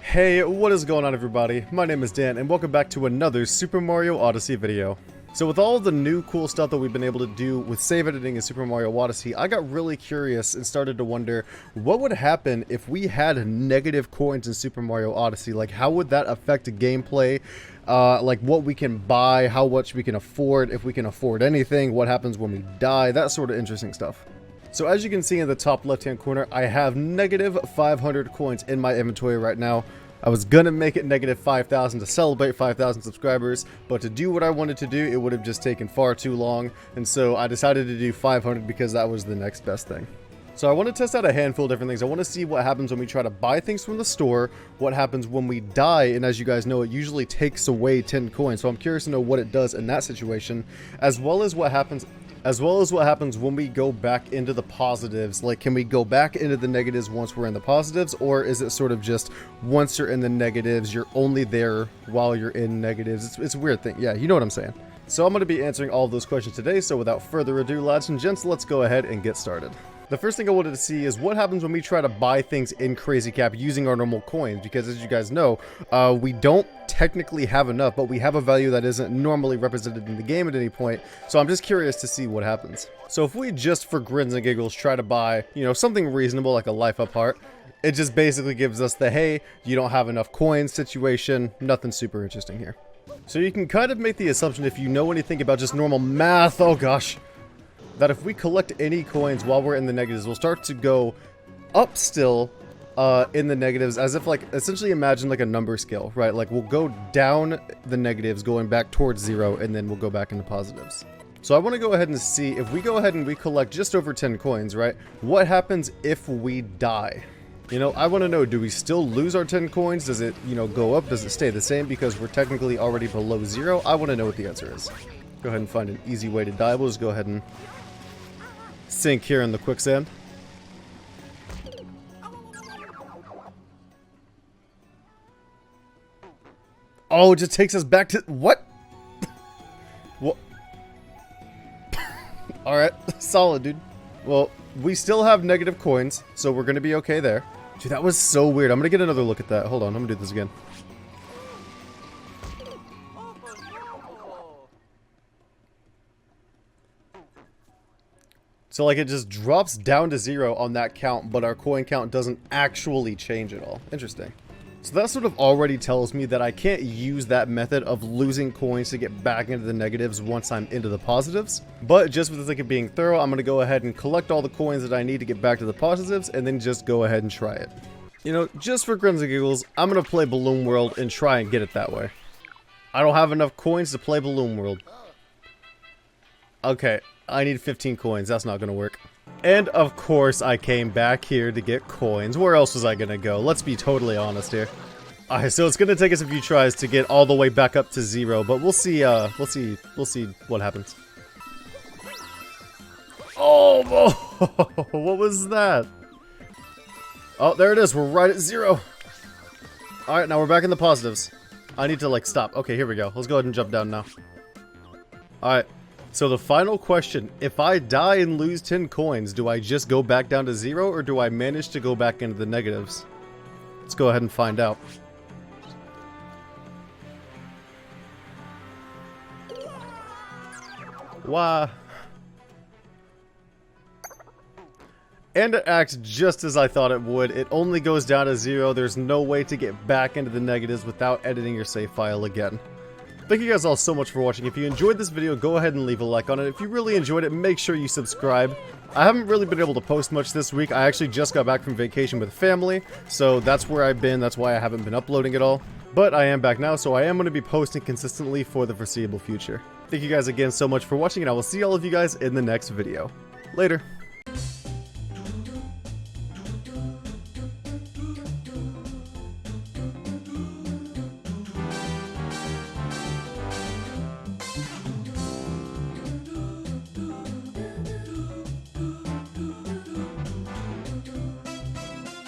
Hey, what is going on everybody? My name is Dan and welcome back to another Super Mario Odyssey video. So with all of the new cool stuff that we've been able to do with save editing in Super Mario Odyssey, I got really curious and started to wonder what would happen if we had negative coins in Super Mario Odyssey. Like, how would that affect gameplay? Like what we can buy, how much we can afford, if we can afford anything, what happens when we die, that sort of interesting stuff. So as you can see in the top left hand corner, I have negative 500 coins in my inventory right now. I was gonna make it negative 5,000 to celebrate 5,000 subscribers, but to do what I wanted to do, it would have just taken far too long, and so I decided to do 500 because that was the next best thing. So I want to test out a handful of different things. I want to see what happens when we try to buy things from the store, what happens when we die, and as you guys know, it usually takes away 10 coins, so I'm curious to know what it does in that situation, as well as what happens when we go back into the positives. Like, can we go back into the negatives once we're in the positives, or is it sort of just once you're in the negatives, you're only there while you're in negatives? It's a weird thing. Yeah, you know what I'm saying. So I'm going to be answering all of those questions today, so without further ado, lads and gents, let's go ahead and get started. The first thing I wanted to see is what happens when we try to buy things in Crazy Cap using our normal coins, because as you guys know, we don't technically have enough, but we have a value that isn't normally represented in the game at any point, so I'm just curious to see what happens. So if we just for grins and giggles try to buy, you know, something reasonable like a life up heart, it just basically gives us the hey, you don't have enough coins situation, nothing super interesting here. So you can kind of make the assumption, if you know anything about just normal math, oh gosh, that if we collect any coins while we're in the negatives, we'll start to go up still in the negatives, as if, like, essentially imagine like a number scale, right? Like, we'll go down the negatives going back towards 0, and then we'll go back into positives. So I want to go ahead and see if we go ahead and we collect just over 10 coins, right? What happens if we die? You know, I want to know, do we still lose our 10 coins? Does it, you know, go up? Does it stay the same because we're technically already below 0? I want to know what the answer is. Go ahead and find an easy way to die. We'll just go ahead and sink here in the quicksand. Oh, it just takes us back to... What? What? Alright, solid, dude. Well, we still have negative coins, so we're going to be okay there. Dude, that was so weird. I'm going to get another look at that. Hold on, I'm going to do this again. So, like, it just drops down to 0 on that count, but our coin count doesn't actually change at all. Interesting. So that sort of already tells me that I can't use that method of losing coins to get back into the negatives once I'm into the positives. But just for the sake of being thorough, I'm going to go ahead and collect all the coins that I need to get back to the positives, and then just go ahead and try it. You know, just for grins and giggles, I'm going to play Balloon World and try and get it that way. I don't have enough coins to play Balloon World. Okay. I need 15 coins. That's not going to work. And of course, I came back here to get coins. Where else was I going to go? Let's be totally honest here. Alright, so it's going to take us a few tries to get all the way back up to 0, but we'll see what happens. Oh, what was that? Oh, there it is. We're right at 0. Alright, now we're back in the positives. I need to, like, stop. Okay, here we go. Let's go ahead and jump down now. Alright. So the final question, if I die and lose 10 coins, do I just go back down to 0, or do I manage to go back into the negatives? Let's go ahead and find out. Why? And it acts just as I thought it would. It only goes down to 0. There's no way to get back into the negatives without editing your save file again. Thank you guys all so much for watching. If you enjoyed this video, go ahead and leave a like on it. If you really enjoyed it, make sure you subscribe. I haven't really been able to post much this week. I actually just got back from vacation with family, so that's where I've been. That's why I haven't been uploading at all. But I am back now, so I am going to be posting consistently for the foreseeable future. Thank you guys again so much for watching, and I will see all of you guys in the next video. Later.